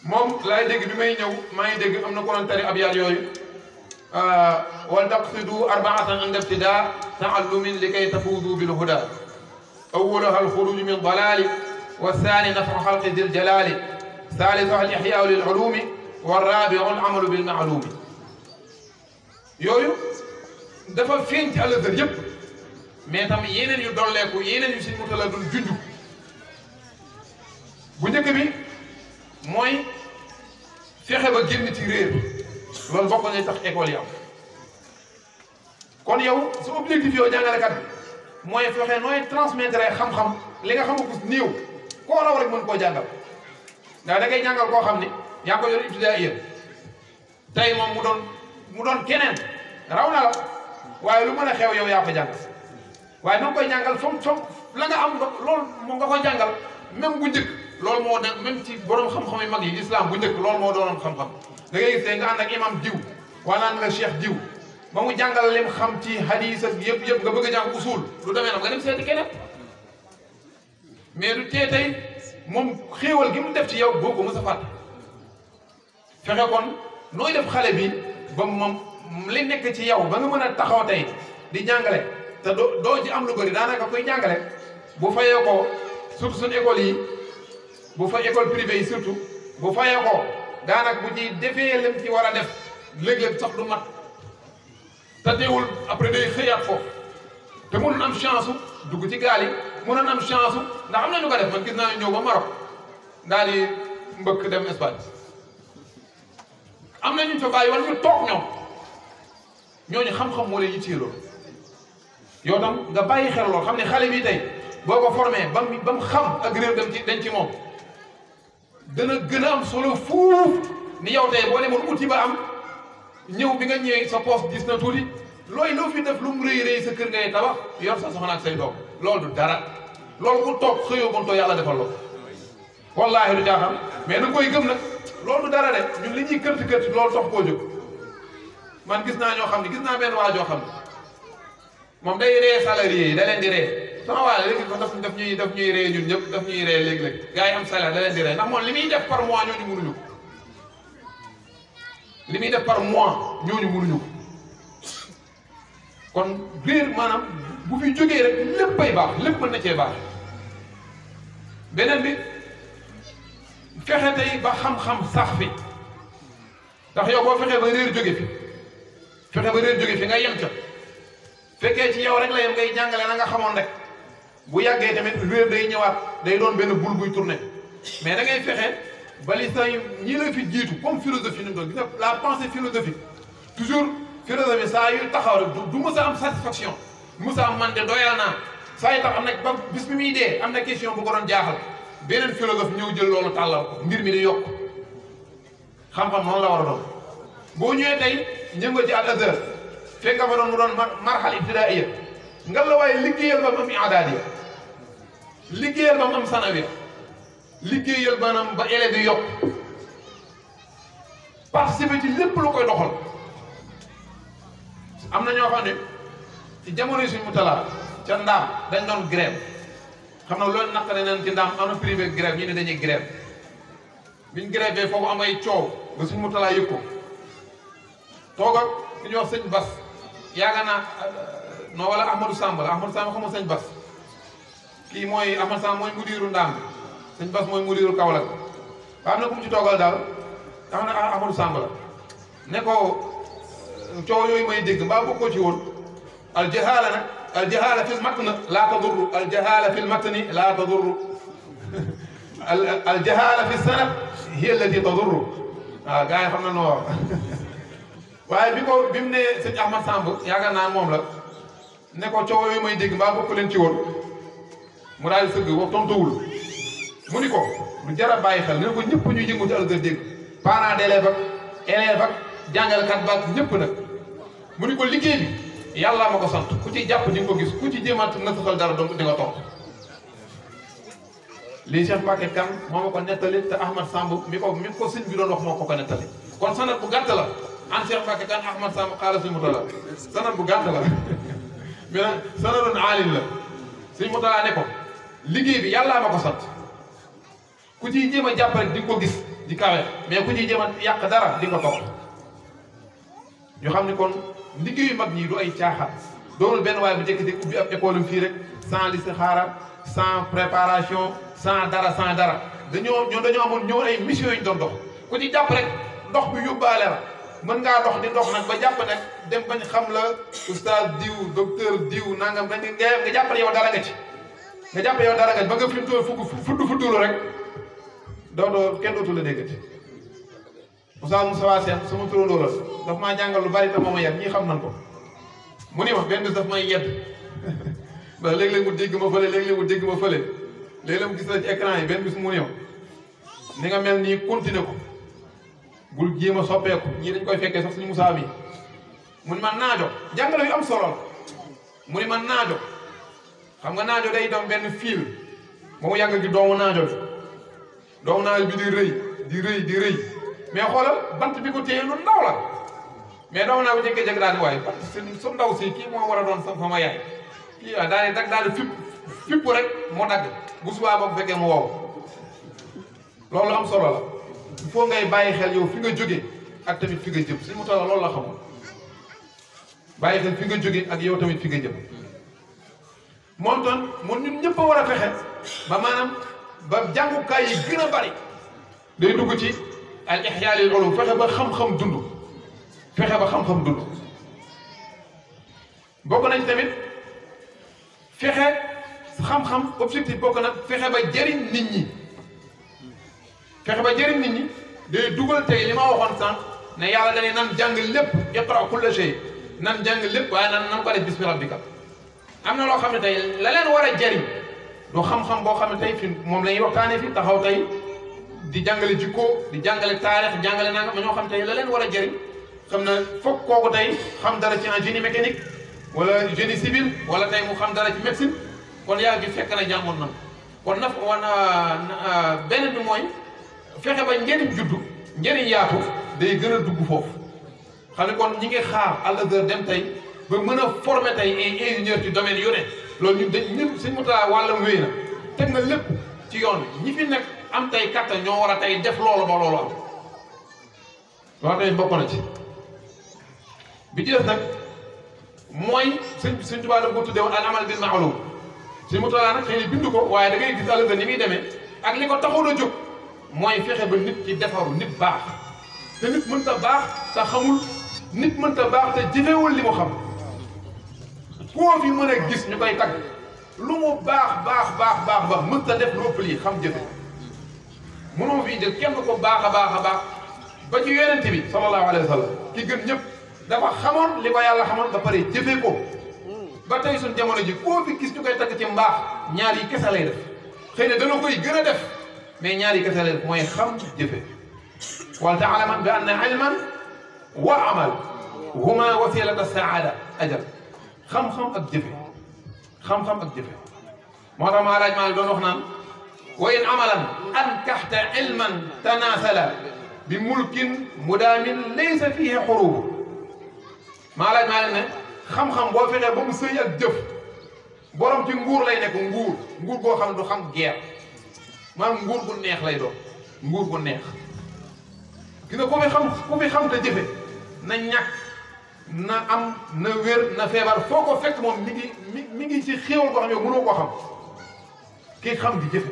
moom laay dégg bi may ñëw maa ngi dégg am na ko doon tari abyaat yooyu wal taqsidu arbaatan inda ibtidaa taallumin li kay tafuudu bil huda awwaluha alxuruj min dalaali wa thani nafru xalqi dil jalaali thalithuha al ihyaau lil ulumi wa rabiu al amalu bil maalumi yooyu dafa feeñ ci àllëzër yëpp mais tam yeneen yu dolleeku yeneen yu si mutala dul junj bu njëkk bi mooy fexe ba génn ci réer loolu bokk na tax école yi am kon yow su objectif yow jàngalekat bi mooy fexe nooy transmettre xam-xam li nga xamagu néew koo raw rek mën koo jàngal ndax da ngay jàngal koo xam ni yaa ngi ko yor ibtidaaiya tey moom mu doon keneen raw na la waaye lu mën a xew yow yaa ko jàngal waaye na nga koy jàngal fam la nga am loolu moo nga ko jàngal même bu njëkk loolu moo nekk même ci borom xam-xam yu mag yi islam bu njëkk loolu moo doonoon xam-xam da ngay gis nga ànd ak imam diw wala ànd nga cheikh diw ba mu jàngal lim xam ci hadis ak yëpp nga bëgg a jàng usul lu demee nag nga dem seeti keneen mais du tee tey moom xéewal gi mu def ci yow boo ko mës a fàtte fexe kon nooy def xale bi ba moom li nekk ci yow ba nga mën a taxaw tey di jàngale te doo ci am lu bëri daanaka koy jàngale bu fayee ko surtout suñu école yi bu fa école privée yi surtout bu fayee ko daanaka bu ci defee lim ci war a def léeg-léeg sax du mat te teewul après day xëyaat foofu te mënoon am chance dugg ci gaal yi mënoon am chance ndax am na ñu ko def man gis naa ñëw ba Maroc daal di mbëkk dem Espagne am na ñu fa bàyyi wala ñu toog ñooñu xam-xam moo leen yitteeloo yow tam nga bàyyi xel lool xam ne xale bi tey boo ko formé ba mu xam ak réew dem ci moom dana gën a am solo fuuf ni yow tey boo demoon uti ba am ñëw bi nga ñëwee sa poste gis na tuuti loo fi def lu mu rëy sa kër ngay tabax yor sa soxna ak say doom loolu du dara loolu ku toog xëyoo bontoo yàlla defal loolu wallaahi du jaaxam mais na koy gëm nag loolu du dara de ñun li ñuy kërti loolu tax koo jóg man gis naa ñoo xam ne gis naa benn waa joo xam ne moom day ree salarié yi da leen di ree sama waa léegi daf ñuy ree ñun ñëpp daf ñuy ree léeg-léeg gars yi am salaire da leen di ree ndax moom li muy def par mois ñooñu mënuñu ko li muy def par mois ñooñu mënuñu ko kon réer maanaam bu fi jógee rek léppay baax lépp mën na cee baax beneen bi fexe tey ba xam-xam sax fi ndax yow boo fexee ba réer jóge fi nga yem ca fekkee ci yow rek la yem ngay jàngale na nga xamoon rek bu yàggee tamit réer day ñëwaat day doon benn bul buy tourné mais da ngay fexe ba li say ñi la fi jiitu comme philosophie ni mu doon gis la pensée philosophique toujours philosophie saa yu taxaw rek du mës a am satisfaction mës a am man de doyal naa saa yu tax am na ba bis bi muy dee am na question bu ko doon jaaxal beneen philosophe ñëw jël loolu tàllal ko mbir mi di yokk xam-xam noonu la war a doon boo ñëwee tey ñëngo ci al azhar fekk nga fa doon mu doon marxal ibtidaaiya nga la waaye liggéeyal ba mu am iadaadiya liggéeyal ba mu am sanawiya liggéeyal maanaam ba élèves yi yokk participer ci lépp lu koy doxal am na ñoo xam ne ci jamono suñ mu talaa ca ndaam dañ doon grève xam na loolu naqare nañ ci ndaam am na privé grève ñu ne dañuy grève biñ grève bee foofu am ay coow ba suñ mu talaa yëg ko toog ak ku ñuy wax sëñ Bas yaakaar naa non wala Ahmadou Samb la Ahmadou Samb xamul sëñ Bas kii mooy Ahmadou Samb mooy mudiru ndaam bi sëñ Bas mooy mudiru Kaolack ba am na ku mu ci toogal daal xam na Ahmadou Samb la ne ko coow yooyu may dégg mbaa bokkoo ci woon aljahala nag aljahala fi lmatn laa tadurru aljahala fi lmatni laa tadurru aljahala fi sanad hiya allati tadurru waaw gars yi xam na noo waaye bi mu ne sëñ Ahmad Samb yaakaar naa moom la ne ko coow yooyu may dégg mbaa bokk leen ci woon mu daal di sëgg wax tontuwul mu ni ko lu jar a bàyyi xel ne ko ñëpp ñuy yëngu ci algar dégg parents d'élèves ak élèves ak jàngalkat ba ñëpp nag mu ni ko liggéey bi yàlla ma ko sant ku ci jàpp di nga ko gis ku ci jéemaat na saxal dara donc di nga toog lii Cheikh Mbacke Kane moo ma ko nettali te Ahmad Samb mi ko sëñ bi doon wax moo ko nettali kon sanat bu gàtt la an Cheikh Mbacke Kane Ahmad Samb xaala suñ mutala sanat bu gàtt la mais nag sanatun aalim la suñ mutala ne ko liggéey bi yàllaa ma ko sant ku ciy jéem a jàpp rek di nga ko gis di kawe mais ku ci jéem a yàq dara di ko topp ñu xam ni kon liggéeyu mag ñi du ay caaxaan doonul benn waaye bu jékki-jékki ubbi ab école fii rek sans listixaara sans préparation sans dara dañoo amoon ñëw ay mission yu ñu doon dox ku ci jàpp rek dox bi yóbbaale la mën ngaa dox di dox nag ba jàpp nag dem bañ xam la oustaz diw docteur diw nangam dañ nga jàpp ne yow dara nga ci nga jàpp yow dara nga ci ba nga fi mu toll fuddulu rek kenn dootu la déggati oustaz Moussa Sène sama turandoo la daf maa jàngal lu bari te mooma yar ñii xam nañ ko mu ni ma benn bis daf may yedd ba léeg-léeg mu dégg ma fële léeg-léeg mu dégg ma fële léeg-léeg mu gis la ci écran yi benn bis mu ñëw ni nga mel nii continuer ko bul jéem a soppeeku ñii dañ koy fekkee sax suñu Moussa mi mu ni man naajo jàngale yu am solo la mu ni man naajo xam nga naajo day doon benn fil ba mu yàgg gi doomu naajo bi di rëy mais xoolal bant bi ko téye lu ndaw la mais doomu naa bu jékkee-jékki daal di waaye bant su ndaw si kii moo war a doon sama yaay kii waaw daal di fipp rek mu dagg bu subaa ba bu fekkee mu wow loolu am solo la il faut ngay bàyyi xel yow fi nga jógee ak tamit fi nga jëm suñu mu toll loolu la xamul bàyyi xel fi nga jógee ak yow tamit fi nga jëm moom toon mun ñun ñëpp a war a fexe ba maanaam ba jàngukaay yi gën a bari day dugg ci al ihya lil ulum fexe ba xam-xam dund bokk nañ tamit fexe xam-xam objectif bokk na fexe ba jëriñ nit ñi day dugal tey li ma waxoon sànq ne yàlla dañuy nan jàng lépp iqra kulla shay nan jàng lépp waaye nan ko def bismi rabbika am na loo xam ne tey la leen war a jëriñ du xam-xam boo xam ne tey fi moom la ñuy waxtaanee fi taxaw tey di jàngale jikko di jàngale taarix jàngale nangam ma ñoo xam tey la leen war a jëriñ xam na foog kooku tey xam dara ci en génie mécanique wala génie civil wala tey mu xam dara ci médecine kon yaa gi fekk na jàngoon nan kon benn bi mooy fexe ba njëriñ juddu njëriñ yaatu day gën a dugg foofu xam ne kon ñi ngi xaar Al-Azhar dem tey ba mën a former tey ay ingénieur ci domaine yu ne loolu ñun suñ mu taa wàllam wéy na teg na lépp ci yoon bi ñi fi nekk am tey kattan ñoo war a tey def loolu ba loolu am loolu tamit bokk na ci bi ci des nag mooy suñ tubaab da ko tuddee woon al amal bil ma'lum suñ mu taa nag xëy na bind ko waaye da ngay gis Al-Azhar ni muy demee ak li ko taxoon a jóg mooy fexe ba nit ki defaru nit baax te nit mënta baax te xamul nit mënta baax te jëfewul li mu xam koo fi mën a gis ñu koy tagg lu mu baax mënta def lu ëpp lii xam jëfe mënoo fii jël kenn ko baax a baax ba ci yonent bi sallallahu alayhi wa sallam ki gën ñëpp dafa xamoon li ko yàlla xamoon ba pare jëfe ko ba tey suñ jamono ji koo fi gis ñu koy tagg ci mbaax ñaar yi kese lay def xëy na dana koy gën a def mais ñaar yi kese lay def mooy xam jëfe wal ta'laman bi anna ilman wa amal huma wasilata saada ajal xam-xam ak jëfe moo tax maa laaj maa doon wax naan wa in amalan ankaxta ilman tanasala bi mulkin mudaamin laysa fihi xurub maa laaj maa ne xam-xam boo fexee ba mu sëy ak jëf borom ci nguur lay nekk nguur goo xam ne du xam guerre maanaam nguur gu neex lay doon nguur gu neex gis nga ku fi xam te jëfe na ñàkk na am na wér na feebar foo ko fekk moom mi ngi ci xéewal koo xam yow mënoo koo xam kii xam di jëfe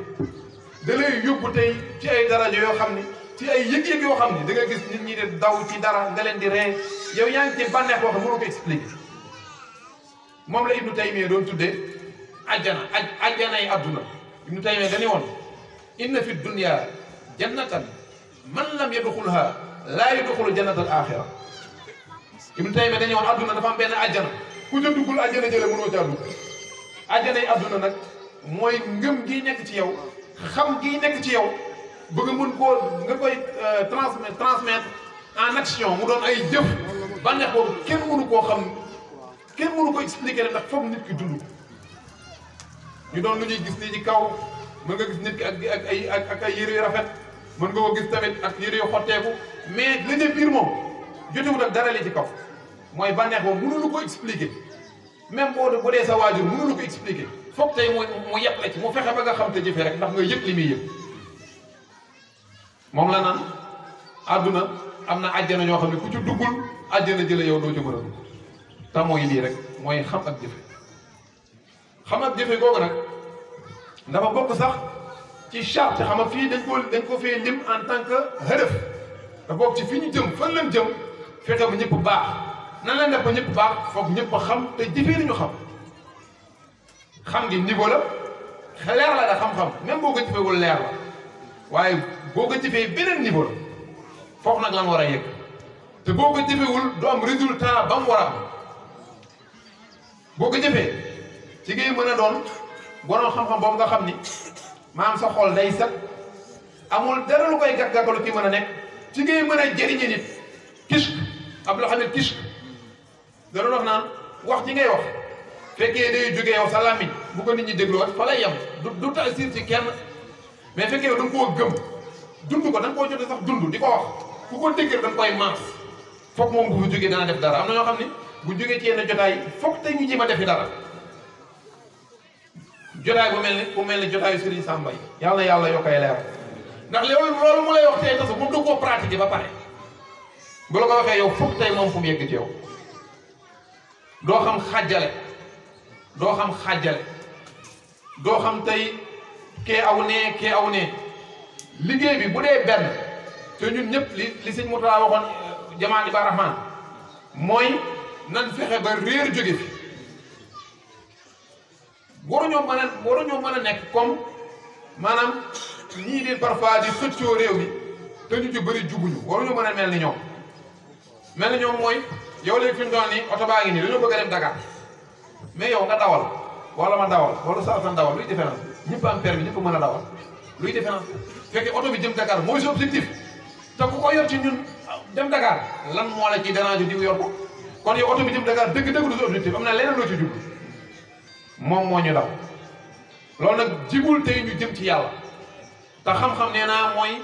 da lay yóbbu tey ci ay daraja yoo xam ni ci ay yëg-yëg yoo xam ni da nga gis nit ñi de daw ci dara nga leen di ree yow yaa ngi ci bànneex boo xam mënoo ko expliquer moom la Ibnu Taymiyya doon tuddee ajjana yi adduna Ibnu Taymiyya dañu woon inna fi dunya jannatan man lam yadxulha laa yadxulu jannata al axira Ibnu Taymiyya dañu woon adduna dafa am benn ajjana ku ca duggul ajjana jële mënoo caa dugg ajjana yi adduna nag mooy ngëm gi nekk ci yow xam gi nekk ci yow bëgg mën koo nga koy transmettre en action mu doon ay jëf bànneex boobu kenn mënu koo xam kenn mënu ko expliquer ne ndax foog nit ki dund ñu doon lu ñuy gis nii ci kaw mën nga gis nit ki ak ay yére yu rafet mën nga ko gis tamit ak yére yu xotteeku mais la ca biir moom jotewul ak dara li ci kaw mooy bànneex boobu mënuñu ko expliquer même bu dee sa waajur mënuñu ko expliquer foog tey mu yëpp la ci mu fexe ba nga xam te jëfee rek ndax nga yëg li muy yëg moom la naan àdduna am na àjjana ñoo xam ne ku ci duggul àjjana jële yow doo ci mën a dugg te mooy lii rek mooy xam ak jëfe xam ak jëfe googu nag dafa bokk sax ci charte xam nga fii dañ ko fee lim en tant que hëdëf dafa bokk ci fi ñu jëm fan lañ jëm fexe ba ñëpp baax nan la def ba ñëpp baax foog ñëpp a xam te jëfee nañu xam ngi niveau la leer la da xam-xam même boo ko jëfeewul leer la waaye boo ko jëfee beneen niveau la foofu nag lan war a yegg te boo ko jëfewul du am résultat ba mu war a am boo ko jëfee ci ngay mën a doon borom xam-xam boobu nga xam ni maam sa xol day set amul dara lu koy gàggalu ki mën a nekk ci ngay mën a jëriñe nit kis ab la xam ne kis da doon wax naan wax ci ngay wax fekkee day jógee yow sa làmmiñ bu ko nit ñi dégluwaat fa lay yem du taasir ci kenn mais fekkee yow da nga koo gëm dund ko da nga koo jotee sax dund di ko wax ku ko dégg da nga koy maas foog moom bu fa jógee dana def dara am na ñoo xam ne bu jógee ci yenn jotaay foog tey ñu jéem a defi dara jotaay bu mel ni jotaayu Serigne Samba yi yàlla na yàlla yokkay leer ndax loolu mu lay wax tey tasu moom da koo pratiquer ba pare bu la ko waxee yow foog tey moom fu mu yegg ci yow doo xam xàjjale doo xam tey kee aw nee liggéey bi bu dee benn te ñun ñëpp li sëñ Mourtada waxoon jamaan ba rahman mooy nan fexe ba réer jóge fi waruñoo mën a nekk comme maanaam ñii di parfois di xëccoo réew mi te ñu ci bëri jubuñu waruñu mën a mel ni ñoom mooy yow léegi fi mu doon nii oto baa ngi nii dañoo bëgg a dem Dakar mais yow nga dawal wala ma dawal wala sa dawal luy différence ñëpp am permis ñëpp mën a dawal luy différence fekkee oto bi jëm Dakar mooy sa objectif te ku ko yor ci ñun dem Dakar lan moo la ci dérange diw yor ko kon yow oto bi jëm Dakar dëgg-dëgg du sa objectif am na leneen loo ci jublu moom moo ñu daw loolu nag jigul tey ñu jëm ci yàlla te xam-xam nee naa mooy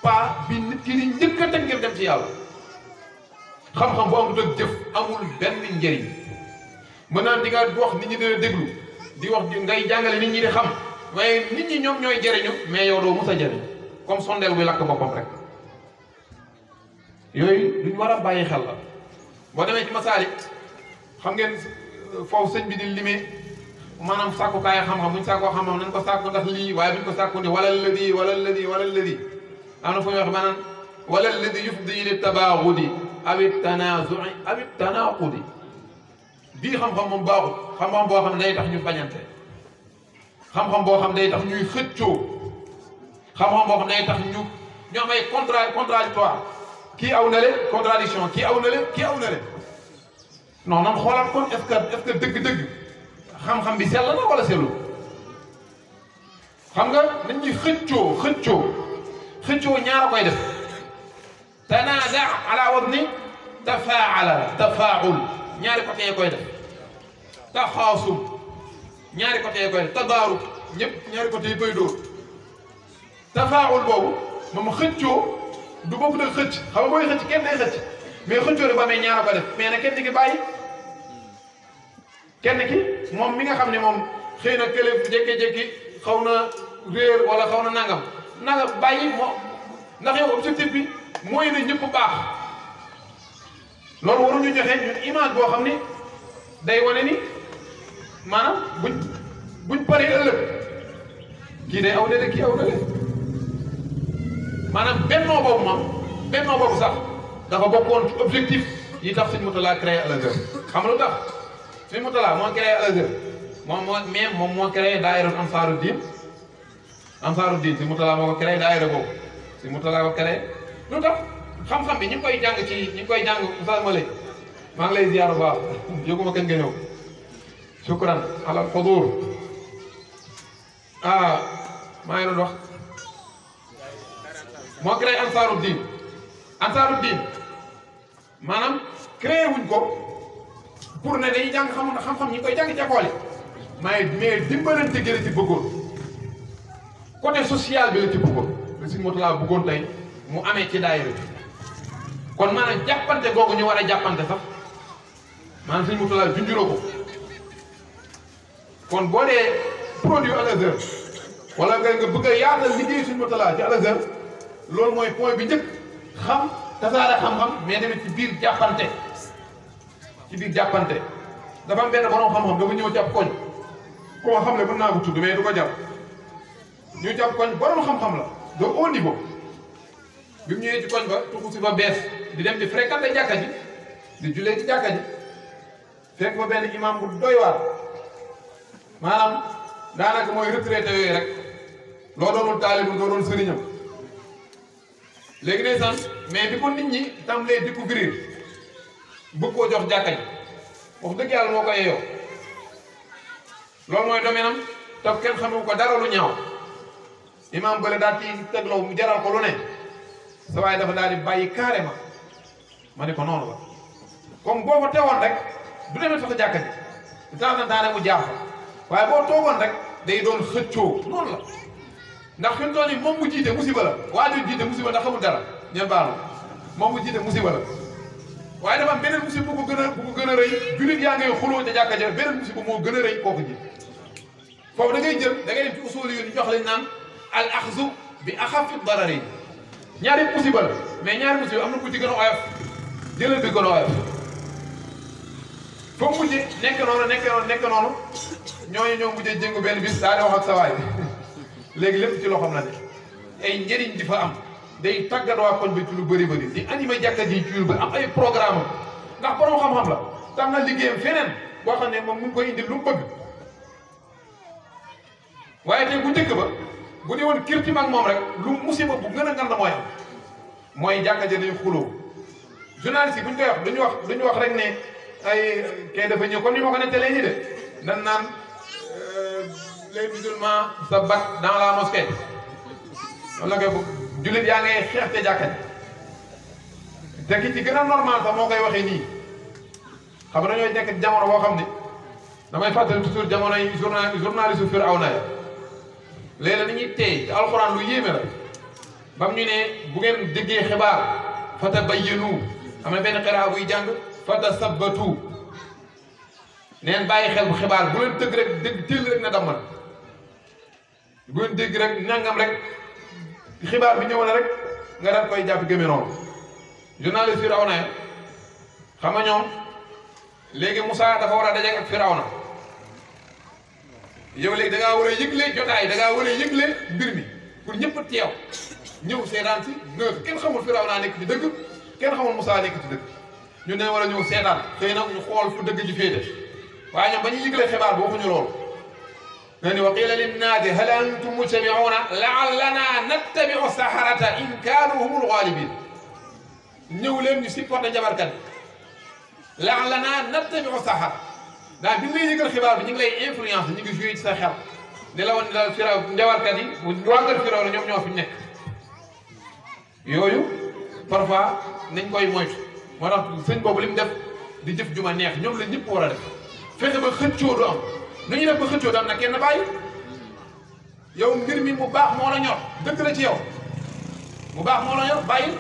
pas bi nit ki ni njëkk a teg ngir dem ci yàlla xam-xam bu amul ak jëf amul benn njëriñ mën naa di nga wax nit ñi dina déglu di wax ngay jàngale nit ñi di xam waaye nit ñi ñoom ñooy jëriñu mais yow doo mos a jëriñ comme sondeel buy lakk boppam rek yooyu duñ war a bàyyi xel la boo demee ci masaalik xam ngeen foofu sëñ bi di limee maanaam sàkkukaay xam-xam buñ sàkkoo xam-xam nañ ko sàkku ndax lii waaye buñ ko sàkku ni wala ladi am na fu ñuy wax maanaam wala ladi yufdi li tabaagudi awit tanazui awit tanaqudi bii xam-xam moom baaxul xam-xam boo xam ne day tax ñu bañante xam-xam boo xam ne day tax ñuy xëccoo xam-xam boo xam ne day tax ñu am ay contradictoire kii aw na le contradiction kii aw na le non nan xoolaat kon est-ce que dëgg-dëgg xam-xam bi sell na wala sellu xam nga dañ ñuy xëccoo ñaar a koy def tanaada ala wadni tafaul ñaari côté yi koy def taxaasum ñaari côté yi koy def tadaarub ñëpp ñaari côté yi koy dóor tafaul boobu moom xëccoo du bokk nag xëcc xam nga booy xëcc kenn day xëcc mais xëccoo rek ba amee ñaar a ko def mais nag kenn ki bàyyi kenn ki moom mi nga xam ne moom xëy na kële jékki-jékki xaw na réer wala xaw na nangam bàyyi moo ndax yow objectif bi mooy ne ñëpp baax loolu waruñu joxe ñun image boo xam ni day wane ni maanaam buñ paree ëllëg kii day aw de kii aw na le maanaam bennoo boobu sax dafa bokkoon ci objectif yi tax Sëñ Mourtada créé Al-Azhar xam nga lu tax Sëñ Mourtada moo créé Al-Azhar moom moo créé daayira Ansaaru-Diin Sëñ Mourtada moo ko créé daayira boobu Sëñ Mourtada ko créé lu tax xam-xam bi ñu ngi koy jàng Oustaz Malay maa ngi lay ziar bu baax yëguma kañ nga ñëw shukran ala xudur maa ngi doon wax moo créé Ansaaru-Diin maanaam créé wuñ ko pour ne dañuy jàng xam-xam ñi koy jàng ci école yi mais dimbalante gi la ci bëggoon côté social bi la ci bëggoon la Sëñ Mourtada bëggoon tey mu amee ci daayira bi kon maanaam jàppante googu ñu war a jàppante sax maanaam Sëñ Mourtada junjuroo ko kon boo dee produit Al-Azhar wala nga bëgg a yaatal liggéey Sëñ Mourtada ci Al-Azhar loolu mooy point bi njëkk xam tasaare xam-xam mais tamit ci biir jàppante dafa am benn borom xam-xam dafa ñëw jàpp koñ ku ma xam ne mën naa ko tudd mais du ko jàpp ñu jàpp koñ borom xam-xam la de haut niveau bi mu ñëwee ci koñ ba tuxu si fa bees di dem di fréquenter jàkka ji di jullee ci jàkka ji fekk fa benn imam bu doy waar maanaam daanaka mooy retraité yooyu rek loo doonul taalibu doo doon sëriñam léegi day sant mais bi ko nit ñi tàmbalee découvrir bëgg koo jox jàkka ji wax dëgg yàlla moo ko yeyoo loolu mooy domaine am te kenn xamu ko dara lu ñaaw imam bële daal ci tegloo mu jaral ko lu ne sa waaye dafa daal di bàyyi carrément ma ne ko noonu la comme boo fa teewoon rek du demee sax jàkka ji de temps en temps mu jaar fa waaye boo toogoon rek day doon xëccoo noonu la ndax fi mu toll nii moom mu jiite musiba la waa ju jiite musiba ndax xamul dara ñeen baalu moom mu jiite musiba la waaye dafa am beneen musiba bu ko gën a rëy jullit yaa ngay xuloo ca jàkka ja beneen musiba moo gën a rëy kooku ji foofu da ngay jël da ngay dem ci usul yu ñu jox lañ naan al axzu bi axafi darari ñaari musiba la mais ñaari musiba am na ku ci gën a oyof jëlal bi gën a oyof foo mujjee nekk noonu ñooñu ñoo mujjee jéngu benn bis daa di wax ak sa waay léegi lépp ci loxoom la ne ay njëriñ di fa am day tàggat waa koñ bi ci lu bëri di animé jàkka ji ci lu bëri am ay programme ndax borom xam-xam la tam na liggéeyam feneen boo xam ne moom mu ngi koy indi lu mu bëgg waaye tey bu njëkk ba bu dee woon kirti mag moom rek lu musiba bu gën a ngand mooy am mooy jàkka ja day xuloo journaliste yi bu ñu koy wax duñu wax rek ne ay kay dafa ñëw comme ni ma ko nettalee nii de dan naan les musulmans se battent dans la mosquée wala nga jullit yaa ngay xeex te jàkka te ki ci gën a normal sax moo koy waxee nii xam nga dañoo nekk jamono boo xam ne damay fàttali toujours jamono yi journaliste Firawna ya léeg-léeg ni ñuy teey te alxuraan lu yéeme la bam ñu ne bu ngeen déggee xibaar fatabayyanu am na benn xiraa buy jàng fatasabbatu neen bàyyi xel bu xibaar bu leen dëgg rek dëgg teel rek na dammal bu leen dégg rek nangam rek xibaar bi ñëw na rek nga daan koy jàpp gëme noonu journaliste Firawna ya xam nga ñoom léegi Moussa dafa war a daje ak Firawna yow léegi da ngaa war a yëgle jotaay da ngaa war a yëgle mbir mi pour ñëpp teew ñëw seetaan si neutre kenn xamul Firawna nekk ci dëgg kenn xamul Moussa nekk ci dëgg ñu ne war a ñëw seetaan xëy na ñu xool fu dëgg ji féete waaye ñoom ba ñuy yëgle xibaar bi waxuñu loolu nga ni wa qiila linnaasi hal antum mujtami'uuna la'allanaa nattabi'u saharata in kaanu humul ghaalibiin ñëw leen ñu supporté njabarkat la'allanaa nattabi'u sahara daal bi ñu lay yëgal xibaar bi ñu ngi lay influence ñu ngi joué ci sa xel di la woon ni daal firaw njabarkat yi bu wàngal firaw la ñoom ñoo fi nekk yooyu parfois nañ koy moytu moo tax sëñ boobu li mu def di jëf ju ma neex ñoom la ñëpp war a def fexe ba xëccoo du am nu ñuy def ba xëccoo du am nag kenn bàyyi yow mbir mi mu baax moo la ñor dëgg la ci yow mu baax moo la ñor bàyyi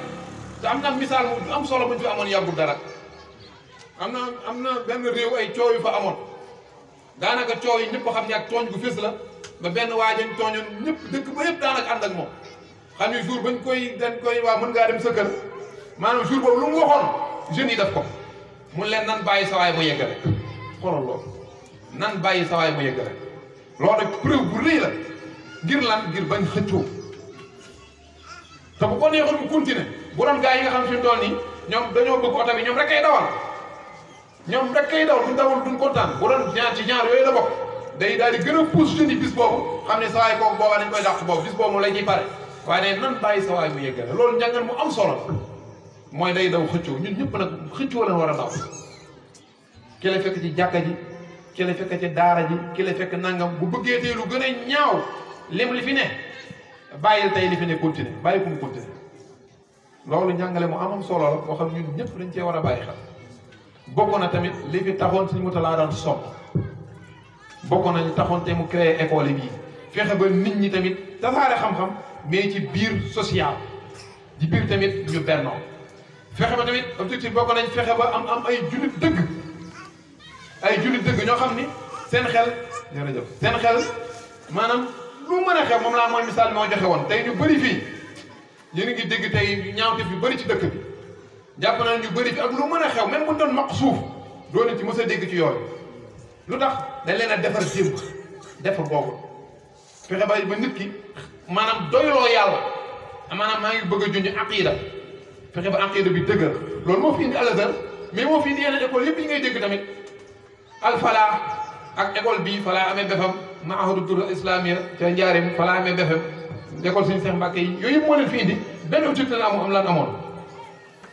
te am na misaal mu am solo bu ñu fi amoon yàggul dara am na benn réew ay coow yu fa amoon daanaka coow yi ñëpp xam ne ak tooñ gu fës la ba benn waajañ tooñoon ñëpp dëkk ba yëpp daanaka ànd ak moom xam ne jour dañ koy waa mën ngaa dem sa kër maanaam jour boobu lu mu waxoon jeunes yi def ko mun leen nan bàyyi sawaay mu yegg rek xoolal loolu nan bàyyi sawaay mu yegg rek loolu rek preuve bu rëy la ngir lan ngir bañ xëccoo te bu ko neexoon mu continuer bu doon gars yi nga xam fi mu toll nii ñoom dañoo bëgg oto bi ñoom rek kay dawal duñ dawal duñ kontaan bu doon ci ñaar yooyu la bokk day daal di gën a pousse jeunes yi bis boobu xam ne sawaay kooku boobaa dañ koy dàq boobu bis boobu moom la ñuy pare waaye ne nan bàyyi sawaay mu yegg rek loolu njàngal mu am solo mooy day daw xëccoo ñun ñëpp nag xëccoo la war a daw ki la fekk ci jàkka ji ki la fekk ci daara ji ki la fekk nangam bu bëggee tey lu gën a ñaaw lim li fi ne bàyyil tey li fi ne continuer bàyyi ko mu continuer loolu njàngale mu amam solo la boo xam ñun ñëpp dañ cee war a bàyyi xel bokk na tamit li fi taxoon suñu muta laa daan sonn bokk na li taxoon te mu créé école bii fexe ba nit ñi tamit tasaare xam-xam mais ci biir social ci biir tamit ñu bennoo fexe ba tamit objectif bokk nañ fexe ba am ay jullit dëgg ñoo xam ni seen xel jërëjëf seen xel maanaam lu mën a xew moom laa mooy misaal moo joxe woon tey ñu bëri fii yéen a ngi dégg tey ñaawteef yu bëri ci dëkk bi jàpp naa ñu bëri fi ak lu mën a xew même bu doon maq suuf doo leen ci mës a dégg ci yooyu lu tax dañ leen a defar démb defar boobu fexe ba nit ki maanaam doyloo yàlla maanaam maa ngi bëgg a junj aqida fexe ba aqida bi dëgër loolu moo fi indi Al-Azhar mais moo fi indi yeneen école yëpp yi ngay dégg tamit Al Falah ak école bii Falah amee befam Mahadu Dura Islamia ca Njaareem Falah amee befam école suñu Seex Mbàkke yi yooyu yëpp moo leen fi indi benn objectif la am lan amoon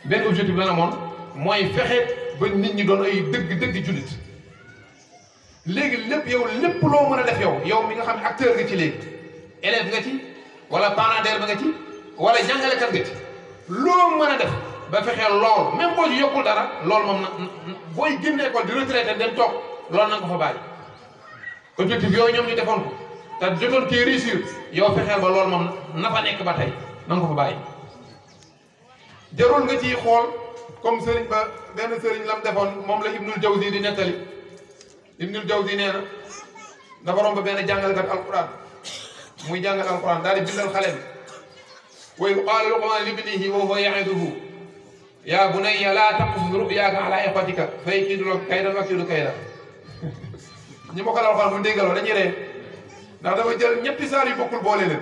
benn objectif lan amoon mooy fexe ba nit ñi doon ay dëgg jullit léegi lépp yow lépp loo mën a def yow mi nga xam ne acteur nga ci léegi élève nga ci wala parent d'élève nga ci wala jàngalekat nga ci loo mën a def ba fexee lool même boo ci yokkul dara lool moom na booy génne école di retraité dem toog loolu na nga ko fa bàyyi objectif yooyu ñoom ñu defoon ko te jotoon ci réussir yow fexeel ba loolu moom na fa nekk ba tey na nga ko fa bàyyi jarul nga ciy xool comme sëriñ ba benn sëriñ lam defoon moom la Ibnul Jawzi di nettali Ibnul Jawzi nee na dafa romb benn jàngalekat alquran muy jàngal alquran daal di bindal xale bi wa iz qaala Luqmaan libnihi wa huwa ya'iduhu yaa bunayya laa taqsus ru'yaaka alaa ixwatika fa yakiidu laka kaydan wa akiidu kaydan ñi ma ko la alquran mu déggaloo dañuy ree ndax dafa jël ñetti saar yu bokkul boole leen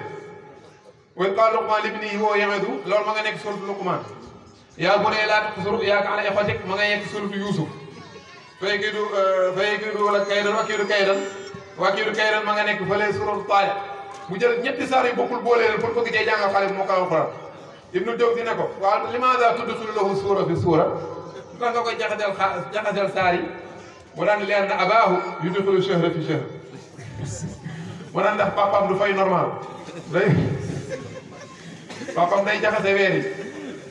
wa iz qaala Luqmaan libnihi wa huwa ya'iduhu loolu ma nga nekk suuratu Luqmaan yaa bunayya laa taqsus ru'yaaka alaa ixwatika ma nga nekk suuratu Yuusuf fa yakiidu laka kaydan wa akiidu kaydan ma nga nekk fële suuratu Taaha mu jël ñetti saar yu bokkul boole leen pour bëgg cee jàngal xale bi moo ko alquran Ibnu Jawzi ne ko waaw limaada tudxulu lahu suura fi suura ndax nga koy jaxaseel saar yi mu daan leer na abaahu yudxilu shahra fi shahr mu daan ndax papaam du fay normal papaam day jaxase weer yi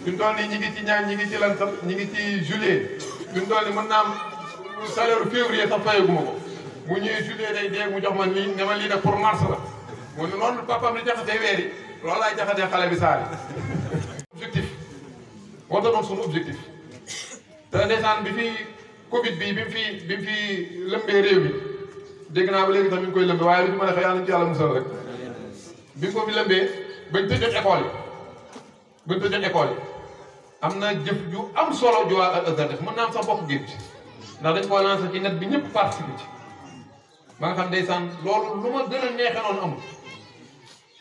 fi mu toll nii ñi ngi ci ñaan ñi ngi ci lan sax ñi ngi ci juillet fi mu toll nii mën naa am salaire février sax fayaguma ko mu ñëwee juillet day dee mu jox ma lii ne ma lii nag pour mars la mu ne noonu papaam di jaxasee weer yi loolu laay jaxasee xale bi saari objectif moo doon suñu objectif te ndeysaan bi fi Covid bi mu fi lëmbee réew mi dégg naa ba léegi sax mi ngi koy lëmbee waaye lu ci mën a xëy yàlla ci yàlla musal rek bi mu ko fi lëmbee bañ tëjoon école yi am na jëf ju am solo ju waa Al-Azhar def mën naa am sax bokk génn ci ndax dañ koo lancé ci net bi ñëpp participé ci ba nga xam ndeysaan loolu lu ma gën a neexee noonu amul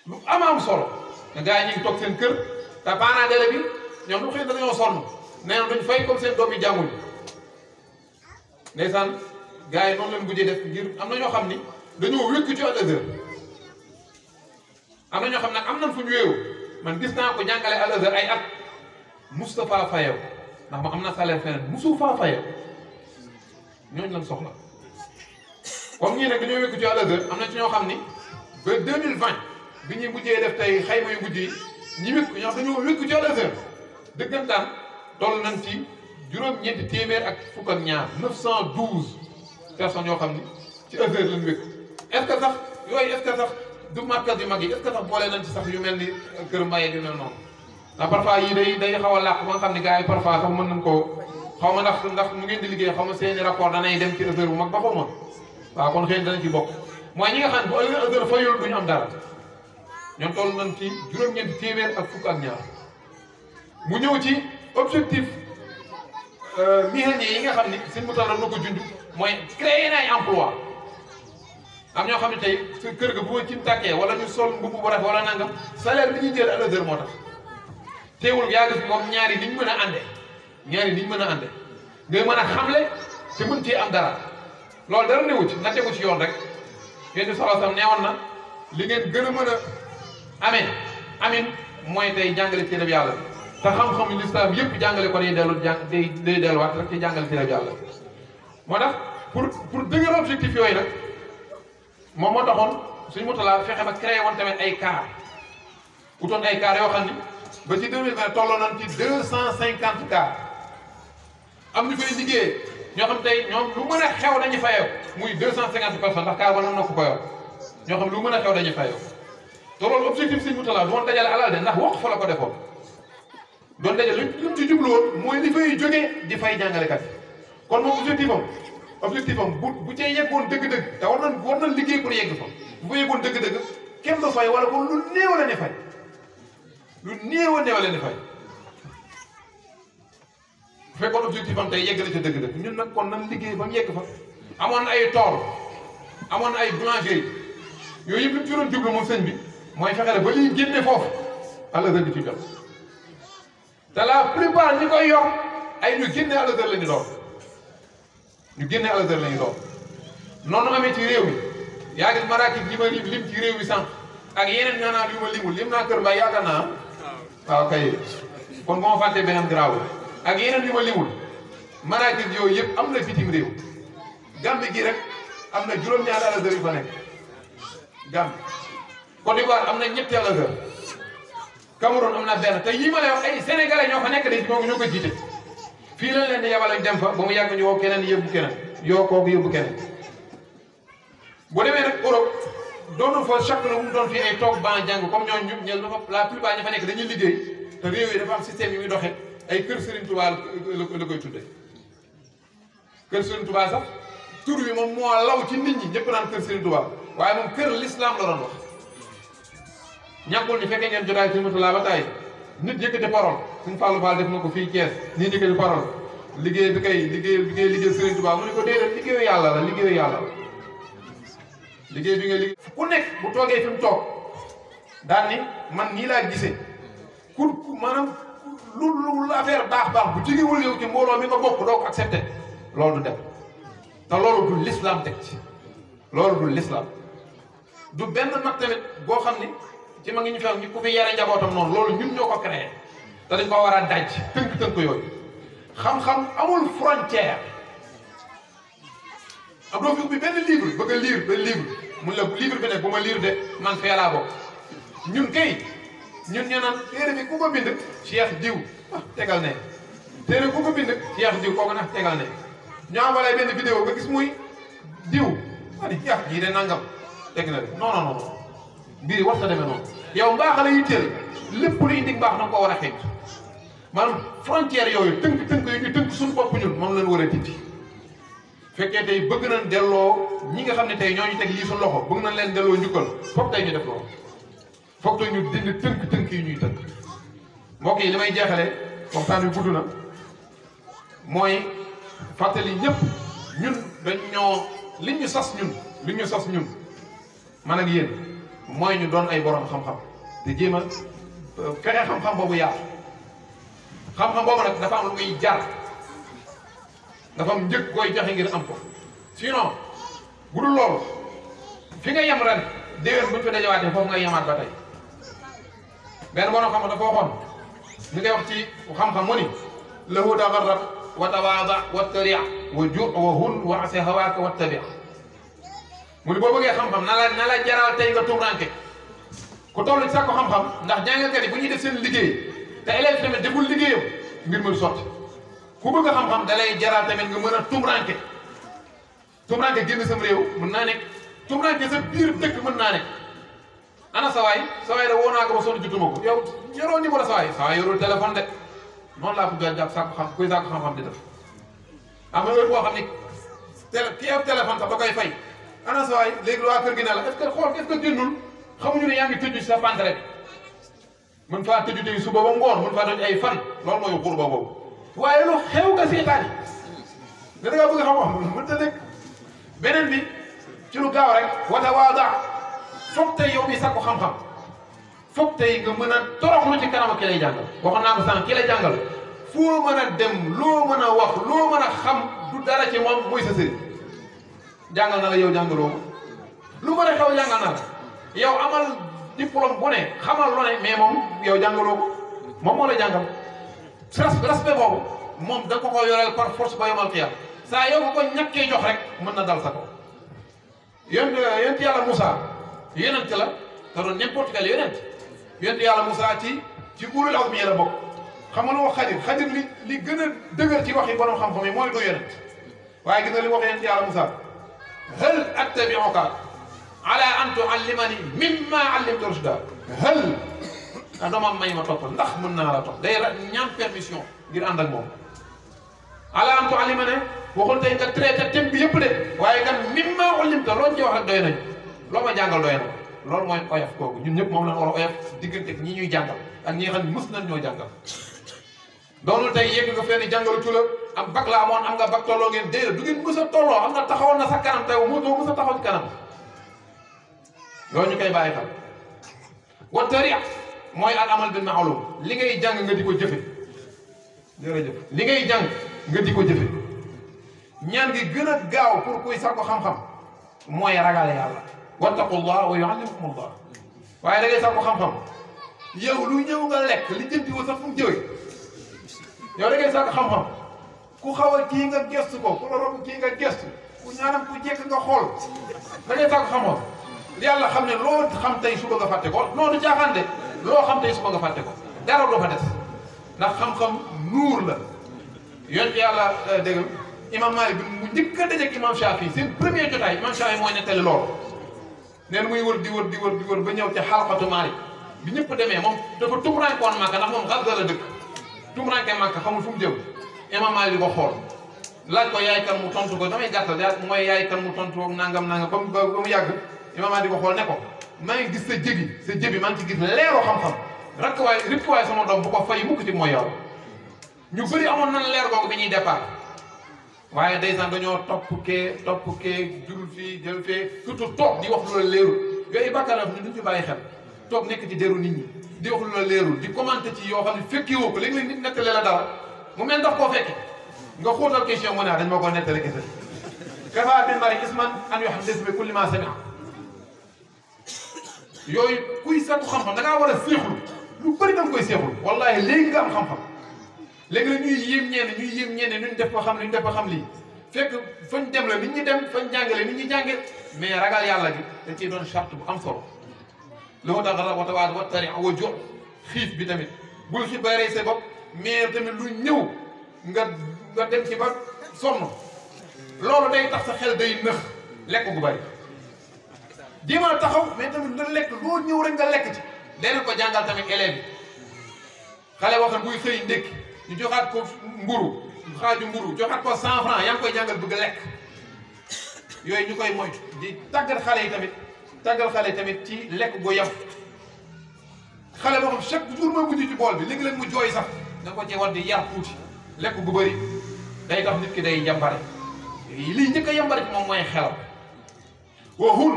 lu am solo nga gars yi ñu ngi toog seen kër te parents d'élèves bi ñoom lu xëy dañoo sonn nee na duñ fay comme seen doom yi jànguñ ndeysaan gars yi noonu lañ mujjee def ngir am na ñoo xam ni dañoo wékku ci Al-Azhar am na ñoo xam nag am nañ fu ñu wéewu man gis naa ko jàngale Al-Azhar ay at Moustapha Fayew ndax ma am na salaire feneen Moustapha Fayew ñooñu lañ soxla comme ñii nag dañoo wékku ci Al-Azhar am na ci ñoo xam ni ba 2020 bi ñuy mujjee def tey xayma yu mujj yi ñi wékku ñoo dañoo wékku ci Al-Azhar dëggantaan toll nañ ci juróom-ñeenti téeméer ak fukk ak ñaar 912 personnes yoo xam ni ci Al-Azhar lañ wékku est-ce que sax yooyu est-ce que sax du markas yu mag yi est-ce que sax boole nañ ci sax yu mel ni kër Mbaye yu mel noonu ndax parfois yii day xaw a làq ba nga xam ne gars yi parfois sax mën nañ koo xaw ma ndax mu ngeen di liggéey xaw ma seeni rapport danay dem ci Al-Azhar bu mag ba xaw ma waaw kon xëy na danañ ci bokk mooy ñi nga xam ne bu Al-Azhar fayul duñu am dara ñoom toll nañ ci juróom-ñeenti téeméer ak fukk ak ñaar mu ñëw ci objectif mihaniyya yi nga xam ni suñ mu taral na ko junj mooy créer ay emploi am ñoo xam ne tey su kër ga bu ma ci tàkkee wala ñu sol mbubb bu rafet wala nangam salaire bi ñuy jël Al-Azhar moo tax teewul yaa ngi fi moom ñaari niñ mën a ànde ngay mën a xamle te mën cee am dara loolu dara newu ci na tegu ci yoon rek yéen di solo sam neewoon na li ngeen gën a mën a amin mooy tey jàngale téereb yàlla te xam-xamu lislaam yëpp jàngale ko day delluwaat rek ci jàngale téereb yàlla moo tax pour dëgër objectif yooyu nag moom moo taxoon suñu Mourtala fexe ba créé woon tamit ay car utoon ay car yoo xam ni ba ci 2020 tolloo nañ ci 250 car am ñu fay liggéey ñoo xam tey ñoom lu mën a xew dañuy fayoo muy 250 personnes ndax car ba nam na ko yor ñoo xam lu mën a xew dañuy fayoo te loolu objectif suñu Mourtala doon dajale alal de ndax wax fa la ko defoon doon dajale lu mu ci jubluwoon mooy li fay jógee di fay jàngalekat yi kon moom objectif am bu cee yeggoon dëgg-dëgg te war na liggéey pour yegg fa bu fa yeggoon dëgg-dëgg kenn du fay wala ko lu néew la ne fay lu néew a néew leen di fay bu fekkoon objectif am tey yegg na ca dëgg-dëgg ñun nag kon nan liggéey ba mu yegg fa amoon ay tool amoon ay boulangerie yooyu yëpp li mu ci doon jublu moom sëñ bi mooy fexe ba liy génne foofu àllëgër bi ci jot te la plupart ñi koy yor ay ñu génne àllëgër la ñu doon ñu génne àllëgër la ñu doon noonu amee ci réew mi yaa gis maraakib yi ma lim ci réew mi sànq ak yeneen ñaanaan yu ma limul lim naa Kër Mbaye yaakaar naa waaw kay kon bu ma fàttee beneen garaaw ak yeneen yu ma limul maraakib yooyu yëpp am na bitim réew Gambie gi rek am na juróom-ñaari àllëgër yu fa nekk Gambie Côte d'Ivoire am na ñetti àllëgër Cameroun am na benn te yii ma lay wax ay sénégalais ñoo fa nekk de ñoo ko jiite fii lañ leen di yabal ak dem fa ba mu yàgg ñu woo keneen yóbbu keneen yoo kooku yóbbu keneen bu demee nag Europe doonu fa chaque jour mu doon fii ay toog ban jàng comme ñooñu ñu dafa la plupart ñi fa nekk dañuy liggéey te réew yi dafa am système yi muy doxee ay kër Serigne Touba la koy tuddee kër Serigne Touba sax tur bi moom moo law ci nit ñi ñëpp naan kër Serigne Touba waaye moom kër l'islam la doon wax ñàkkul ni fekkee ngeen jotaay Serigne Touba ba tey nit yëkkati parole suñu Fallou Fall def na ko fii Thiès nii yëkkati parole liggéey bi kay liggéey Serigne Touba mu ne ko déedéet liggéeyu yàlla la liggéeyu yàlla la liggéey bi nga liggéey ku nekk bu toogee fi mu toog daal ni man nii laa gisee ku maanaam lu affaire baax bu jigéewul yow ci mbooloo mi nga bokk doo ko accepté loolu du dem te loolu du l'islam teg ci loolu du l'islam du benn mag tamit boo xam ni ci ma ngi ñu fi am ñu ku fi yare njabootam noonu loolu ñun ñoo ko créé te dañ ko war a daj tënk yooyu xam-xam amul frontière am doo fi ubbi benn livre bëgg a lire benn livre mun la livre bi ne bu ma lire de man fee laa bokk ñun kay ñun ñu naan téere bi ku ko bind Cheikh diw tegal ne téere ku ko bind Cheikh diw kooku nag tegal ne ñu envoyé benn vidéo nga gis muy diw ani Cheikh jii de nangam teg na de non mbir yi waxta demee noonu yow mbaax la yitteel lépp lu indi mbaax na nga ko war a xeet maanaam frontière yooyu tënk yu ñu tënk suñu bopp ñun moom lañ war a dindi fekkee tey bëgg nañ delloo ñi nga xam ne tey ñooñu teg lii suñu loxo bëgg nañ leen delloo njukkal foog tey ñu def loolu foog tey ñu dindi tënk yi ñuy tënk mbokk yi li may jeexale waxtaan wi gudd na mooy fàttali ñëpp ñun dañ ñoo li ñu sas ñun man ak yéen mooy ñu doon ay borom xam-xam te jéem a fexe xam-xam boobu yaatu xam-xam boobu nag dafa am lu muy jar dafa am njëg koy joxe ngir am ko sinon bu dul loolu fi nga yem ren déwén buñ fi dajawaatee foofu nga yemaat ba tey benn borom xam dafa waxoon ñu ngay wax ci xam-xam mu ni lahu tagarrab wa tawaada wa taria wa ju wa hun wa ase hawaaka wa tabia mu ni boo bëggee xam-xam na la jaral tey nga tumranke ku toll ci sax ko xam-xam ndax jàngalekat yi bu ñuy def seen liggéey te élève tamit deful liggéeyam mbir mu sotti ku bëgg a xam-xam da lay jaral tamit nga mën a tumranke génn sam réew mën naa nekk tumranke sa biir dëkk mën naa nekk ana sawaay da woo naa ko ba sonn jutuma ko yow yoroo numéro sawaay yorul téléphone de noonu laa bëgg a jàpp saako xam kuy saako xam-xam di def am na heure boo xam ni ki yor téléphone sax da koy fay ana sawaay léegi waa kër gi ne la est-ce que xool est-ce que génnul xamuñu ne yaa ngi tëju si sa pantere bi mën faa tëju tey suba ba ngoon mën faa tëj ay fan loolu mooy xurba boobu waaye lu xew nga seetaan yi da nga bëgg xam-xam mën ta nekk beneen bi ci lu gaaw rek wata waada foog tey yow mi sakku xam-xam foog tey nga mën a toroxlu ci kanam ki lay jàngal waxoon naa ko sànq ki lay jàngal foo mën a dem loo mën a wax loo mën a xam du dara ci moom muy sa sëriñ jàngal na la yow jàngaloo ko lu mën a xew jàngal na la yow amal diplôme bu ne xamal lu ne mais moom yow jàngaloo ko moom moo lay jàngal respect boobu moom da ko yoreel par force ba yomal xiyam saa yow ko ñàkkee jox rek mën na dal sa kaw yonent yàlla Moussa yonent la te doon n'importe quel yonent yàlla Moussa ci ulul azmi la bokk xam nga lu wax Xadir li gën a dëgër ci wax yi borom xam-xam yi mooy du yonent waaye gis nga li wax yonent yàlla Moussa hal attabi'uka ala an tu'allimani mimma 'allamta rushda hal dama may ma toppal ndax mën naa la topp day ñaan permission ngir ànd ak moom ala an tu'allimani waxul tey nga traité thème bi yëpp de waaye kan mimma 'allamta loo ci wax rek doy nañ loo ma jàngal doy na loolu mooy oyof kooku ñun ñëpp moom lañ war a oyof diggante ñi ñuy jàngal ak ñi nga xam ne mës nañ ñoo jàngal doonul tey yegg nga fenn jàngalu ci la am bac la amoon am nga bac tolloo ngeen déedéet du ngeen mës a tolloo am na taxawoon na sa kanam tey moo doo mës a taxaw ci kanam loolu ñu koy bàyyi xel wa tariq mooy al amal bil ma'lum li ngay jàng nga di ko jëfe jërëjëf li ngay jàng nga di ko jëfe ñaan gi gën a gaaw pour kuy sàkku xam-xam mooy ragal yàlla wattaqullah wa yuallimukumullah waaye da ngay sàkku xam-xam yow lu ñëw nga lekk li jënti wu sax fu mu jëwee yow da ngay sàkku xam-xam ku xaw a kii nga gestu ko ku la rob kii nga gestu ku ñaanam ku jekk nga xool da ngay sàkku xam-xam yàlla xam ne loo xam tey suba nga fàtte ko noonu caaxaan de loo xam tey suba nga fàtte ko dara doo fa des ndax xam-xam nuur la yonent yàlla dégg imam Malik bi mu njëkk a dajeeg imam Shafi seen premier jotaay imam Shafi mooy nettali loolu neen muy wër di wër ba ñëw ca xalqatu Malik bi ñëpp demee moom dafa tumuraanke woon Màkka ndax moom Gaza la dëkk tumuraanke Màkka xamul fu mu jëm imam Malik di ko xool laaj ko yaay kan mu tontu ko damay gàttal mooy yaay kan mu tontu ko nangam ba mu yàgg imam Malik di ko xool ne ko maa ngi gis sa jëbi maa ngi ci gis leeroo xam-xam rek waay sama doom bu ko fay mukk ci mooy yow ñu bëri amoon nan leer googu bi ñuy départ waaye ndeysaan dañoo topp kee jurul fii jël fee surtout toog di wax lu la leerul yooyu bàkkaar ñu duñ ci bàyyi xel toog nekk ci deru nit ñi di wax lu la leerul di commenté ci yoo xam ne fekkee woo ko léegi-léeg nit nettali la dara mu mel daf koo fekke nga xóotal question mu ne dañ ma ko nettali kese kafa bin mari isman an yuhaddis bi kulli ma sami'a yooyu kuy sakku xam-xam da ngaa war a séexlu lu bëri da nga koy séexlu wallahi léegi nga am xam-xam léegi la ñuy yéem ñenn ñu def ko xam li ñu def ko xam lii fekk fañ dem la nit ñi dem fañ jàngale nit ñi jànge mais ragal yàlla gi da ciy doon charte bu am solo loo tax watawaat wa tari wa jox xiif bi tamit bul xibaaree sa bopp mais tamit lu ñëw nga dem ci ba sonn loolu day tax sa xel day nëx lekk gu bari jéem a taxaw mais tamit nga lekk loo ñëw rek nga lekk ci danañ ko jàngal tamit élèves yi xale wax buy xëy ndékki ñu joxaat ko mburu xaaju mburu joxaat ko 100 francs yaa ngi koy jàngal bëgg lekk yooyu ñu koy moytu di tàggat xale yi tamit ci lekk gu yam xale boo xam chaque jour mooy mujj ci bool bi léegi leen mu jooy sax da ko ci war di yar tuuti lekk gu bëri day tax nit ki day yambare lii njëkk a yambare ci moom mooy xelam waxul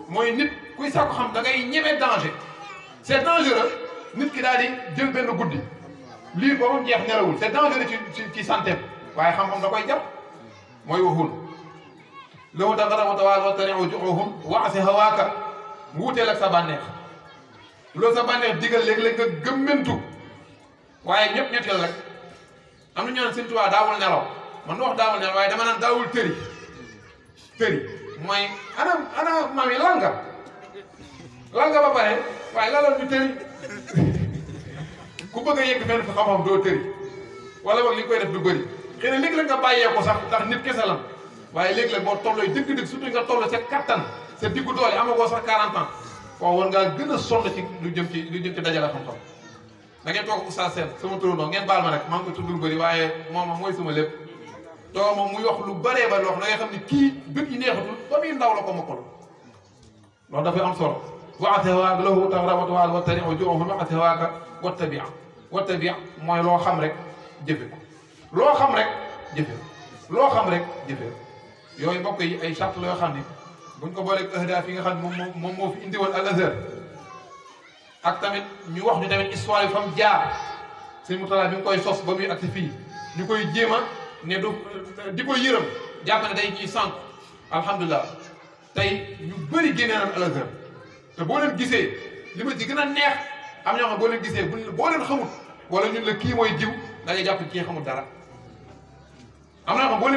mooy nit kuy sàkku xam da ngay ñeme danger c'est dangereux nit ki daal di jël benn guddi lii ba mu jeex nelawul c'est dangereux ci santé waaye xam-xam da koy jàpp mooy waxul loolu da nga wa tari'u ju'uhum wa'si hawaaka mu wuteel ak sa bànneex loolu sa bànneex digal léeg-léeg nga gëmmentu waaye ñetteel rek am na ñoo ne Sëñ Tuubaa daawul nelaw man wax daawul nelaw waaye dama naan daawul tëri mooy ana maam yi lan nga ba pare waaye lalal ñu tëri ku bëgg a yegg fenn fi xam-xam doo tëri wala boog li nga koy def du bëri xëy na léegi la nga bàyyee ko sax ndax nit kese lan waaye léegi la boo tolloo dëgg-dëgg surtout nga toll sa kattan sa diggu doole amagoo sax 40 ans foo war ngaa gën a sonn ci lu jëm ci dajale xam-xam da ngeen toog Oustaz Sène sama turandoo ngeen baal ma rek maa ngi ko tuddul bëri waaye moom mooy sama lépp toog moom muy wax lu bëree ba loo xam da ngay xam ne kii bët yi neexatul ba muy ndaw la ko mokkal loolu dafay am solo wa'si hawaaka lahu taghra wa tari'u ju'uhum wa'si hawaaka wattabi' mooy loo xam rek jëfe ko loo xam rek jëfe yooyu mbokk yi ay charte la yoo xam ne buñ ko booleeg ahdaaf yi nga xam ne moom moo fi indi woon Al Azhar ak tamit ñu wax ñu tamit histoire yi fa mu jaar Sëñ Murtala bi nga koy sos ba muy agsi fii ñu koy jéem a ne du di koy yërëm jàpp ne day ñuy sànq alhamdulilah tey ñu bëri génnee nañ Al Azhar te boo leen gisee li ma ci gën a neex am ñoo xam boo leen gisee boo leen xamut wala ñun la kii mooy jiw da ngay jàpp kii xamul dara am na xam boo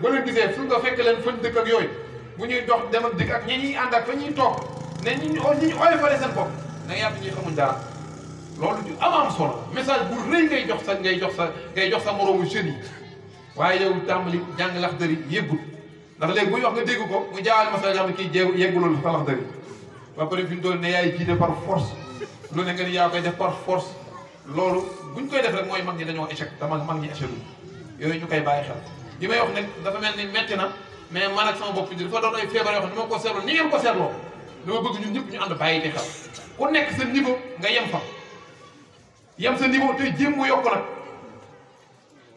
leen gisee fu nga fekk leen fañ dëkk ak yooyu bu ñuy dox dem ak dikk ak ñi ñuy ànd ak fa ñuy toog ne ñi ñu oyofale seen bopp da ngay jàpp ñuy xamul dara loolu ju am solo message bu rëy ngay jox sa moroomu jeunes yi waaye yow tàmbali jàng Laxdari yëggul ndax léegi buy wax nga dégg ko mu jaawale masala yoo xam ne kii yeggulul sa Laxdari ba pare fi mu toll ne yaay jiite par force lu ne nga ni yaa koy def par force loolu buñ koy def rek mooy mag ñi dañoo échec te mag ñi échec yooyu ñu koy bàyyi xel li may wax ne dafa mel ni metti na mais man ak sama bopp bi dafa doon ay feebar yoo xam ne ni ma ko seetloo ni ngeen ko seetloo dama bëgg ñun ñëpp ñu ànd bàyyi ci xel ku nekk sa niveau nga yem fa yem sa niveau te jéem mu yokk nag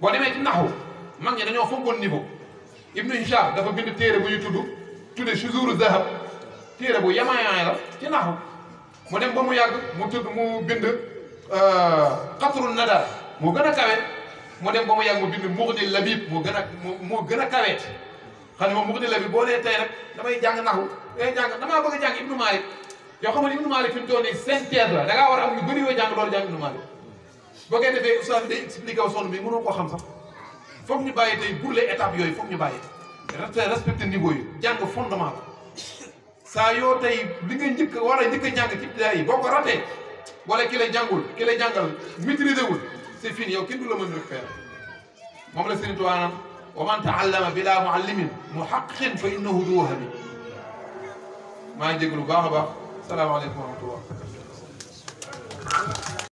boo demee ci naxu mag ñi dañoo fonkoon niveau Ibnu Hisham dafa bind téere bu ñu tudde Shuzuru Zahab téere bu yamayaay la ci naxu mu dem ba mu yàgg mu bind Qatrun Nada mu gën a kawe mu dem ba mu yàgg mu bind Mughni Labib moo gën a kaweet xam ne moom Mughni Labib boo dee tey rek damay jàng naxu damaa bëgg a jàng Ibnu Malik yoo xam ne Ibnu Malik fi mu toll nii synthèse la da ngaa war a am yu bëri yoo jàng loolu jàng Ibnu Malik boo koy defee oustaz day expliqué wu sonn bi mënoo koo xam sax foog ñu bàyyi tey pour les étapes yooyu foog ñu bàyyi respecté niveau yi jàng fondement la saa yoo tey li nga njëkk war a njëkk a jàng ci ibtidaa yi boo ko ratee wala ki lay jàngal maîtriser wul c'est fini yow kenn du la mën récupérer moom la Sëriñ Tuubaa naan wa man taallama bila muallimin muhaqqiqin fa innahu du wahami maa ngi jégalu baax a baax salaamaaleykum wa rahmatullah